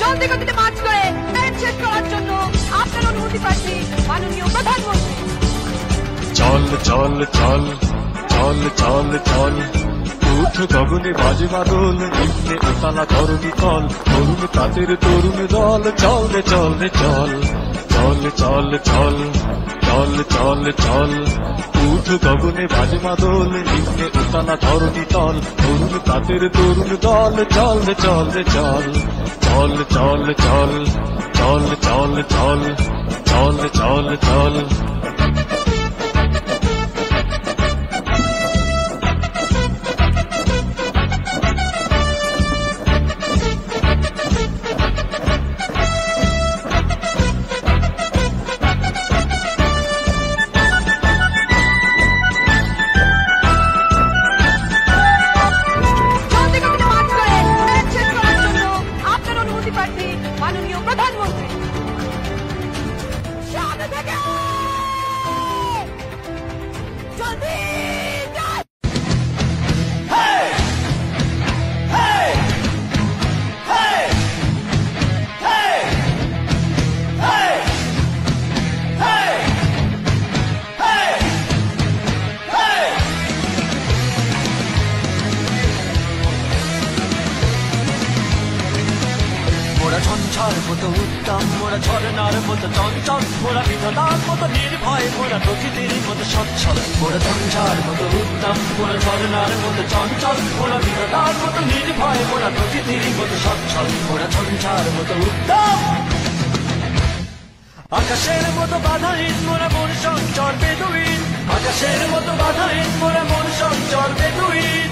জলদি গতিতে মার্চ করে ট্রেন শেষ করার জন্য আপনার অনুমতি প্রার্থী মাননীয় প্রধানমন্ত্রী। চল চল চল চল চল চল উঠ গগনে বাজে বাদল নিম্নে উতালা ধরণী তল তরুণ তাদের তরুণ দল চল রে চল রে চল চল চল চল চল চল চল উঠ গগনে বাজে বাদল নিম্নে উতালা ধরণী তল তরুণ তাদের তরুণ দল চল রে চল রে চল চল চল চল চল চল চল চল চল চল মাননীয় প্রধানমন্ত্রী সামনে থেকে জলদি ঝঞ্ঝার মতো উত্তম মোরা ঝরনার মতো চঞ্চল মোরা বিধাতার মতো নির্ভয় মোরা প্রকৃতির মতো সচ্ছল মোরা ঝঞ্ঝার মতো উত্তম মোরা ঝরনার মতো চঞ্চল মোরা বিধাতার মতো নির্ভয় মোরা প্রকৃতির মতো সচ্ছল মোরা ঝঞ্ঝার মতো উত্তম আকাশের মতো বাধাহীন মোরা মন সঞ্চর বেদুইন আকাশের মতো বাধাহীন মোরা মন সঞ্চর বেদুইন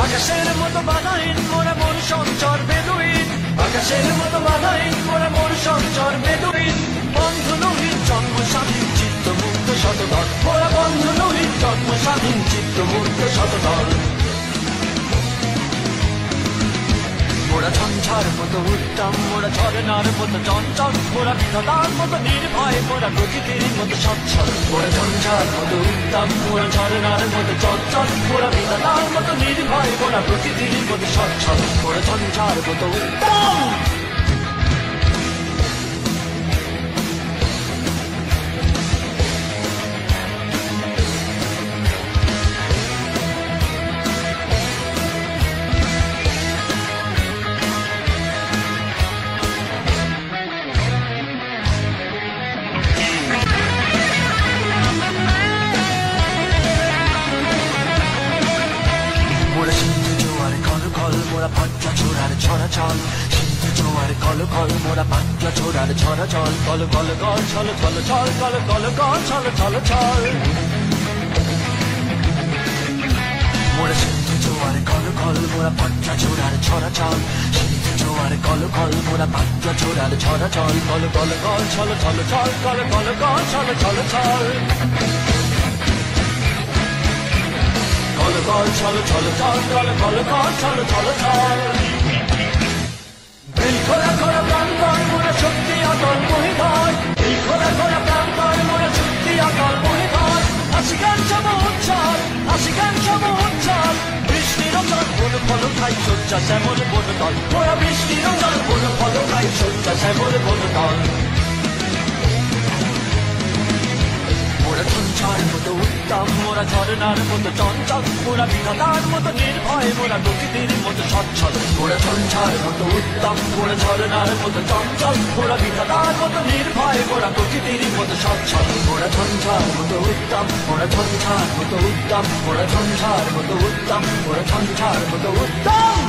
আকাশের মতো বাধাহীন মোরা মন সঞ্চর বেদুইন আকাশের মতো বাধাহীন মোরা মন সঞ্চর বেদুইন বন্ধু নহিত জন্ম স্বাধীন চিত্ত মুক্ত শতদল মোরা বন্ধু নহিত জন্ম স্বাধীন চিত্ত মুক্ত শতদল মোরা ঝঞ্ঝার মতো উত্তম মোরা ঝরনার মতো চঞ্চল মোরা বিধাতার মতো নির্ভয় মোরা প্রকৃতির মতো সচ্ছল মোরা ঝঞ্ঝার মতো উত্তম মোরা ঝরনার মতো চঞ্চল মোরা বিধাতার মতো নির্ভয় মোরা প্রকৃতির মতো সচ্ছল মোরা ঝঞ্ঝার মতো উত্তম মোরা সিন্ধু জোয়ারে কল কল মোরা পাটলা ছোড়ার ছড়া চল সিন্ধু জোয়ারে কল কল মোরা পাটলা ছোড়ার ছড়া চল কল কল কল ছল ছল ছল কল কল কল ছল ছল ছল মোরা সিন্ধু জোয়ারে কল কল মোরা পাটলা ছোড়ার ছড়া চল সিন্ধু জোয়ারে কল কল মোরা পাটলা ছোড়ার ছড়া চল কল কল কল ছল ছল ছল কল কল কল ছল ছল ছল কল কল ছল ছল ছল কল কল কল ছল ছল ছল এই খোলা খোলা প্রান্তর মোরা শক্তি অটল মহিধর এই খোলা খোলা প্রান্তর মোরা শক্তি অটল মহিধর আশিকান সম উচ্ছল আশিকান সম উচ্ছল বৃষ্টির জল বন ফল খাই সজ্জা শ্যামল বন দল মোরা বৃষ্টির জল বন ফল খাই সজ্জা শ্যামল বন দল মোরা ঝঞ্ঝার মতো উত্তম মোরা ঝরনার মতো চঞ্চল মোরা বিধাতার মতো নির্ভয় মোরা প্রকৃতির মতো সচ্ছল মোরা ঝঞ্ঝার মতো উত্তম মোরা ঝরনার মতো চঞ্চল মোরা বিধাতার মতো নির্ভয় মোরা প্রকৃতির মতো সচ্ছল মোরা ঝঞ্ঝার মতো উত্তম মোরা ঝঞ্ঝার মতো উত্তম মোরা ঝঞ্ঝার মতো উত্তম মোরা ঝঞ্ঝার মতো উত্তম